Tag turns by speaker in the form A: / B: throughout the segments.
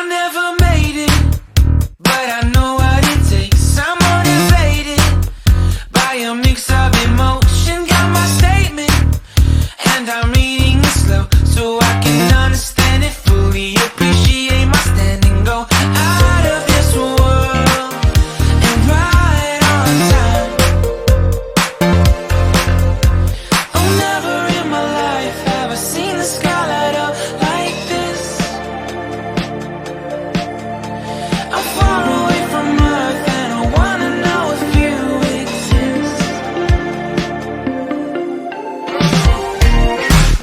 A: never made it, but I know what it takes. I'm motivated by a mix of emotion. Got my statement, and I'm reading it slow so I can understand it fully. Appreciate my standing, go out of this world and right on time. Oh, never in my life have I seen the sky light up like this. I'm far away from Earth and I wanna know if you exist.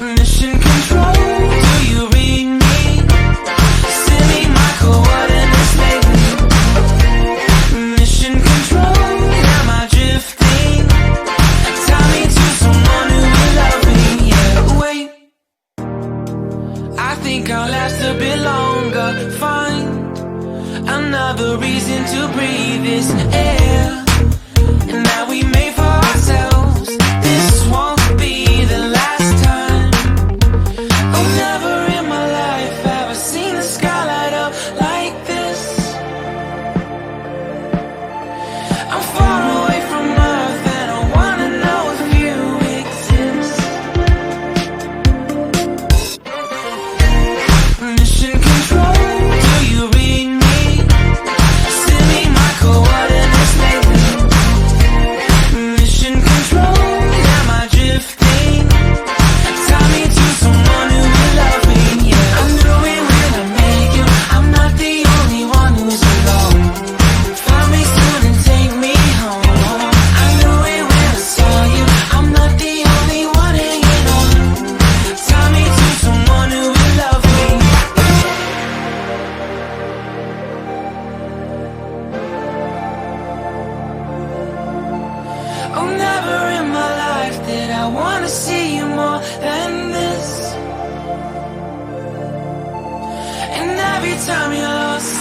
A: Mission control, do you read me? Send me my coordinates lately. Mission control, am I drifting? Tie me to someone who will love me. Yeah, wait, I think I'll last a bit longer. Find another reason to breathe this air, and that we made for ourselves. This won't be the last time. Oh, never in my life have I seen the sky light up like this. I'm far away from Earth and I wanna know if you exist. Mission control, do you read me? Send me my coordinates lately. Mission control, am I drifting? Tie me to someone who will love me. Yeah, I knew it when I met you. I'm not the only one who's alone. Find me soon and take me home. I knew it when I saw you. I'm not the only one hanging on. Tie me to someone who will love me. Oh, never in my life did I wanna see you more than this. And every time you're lost,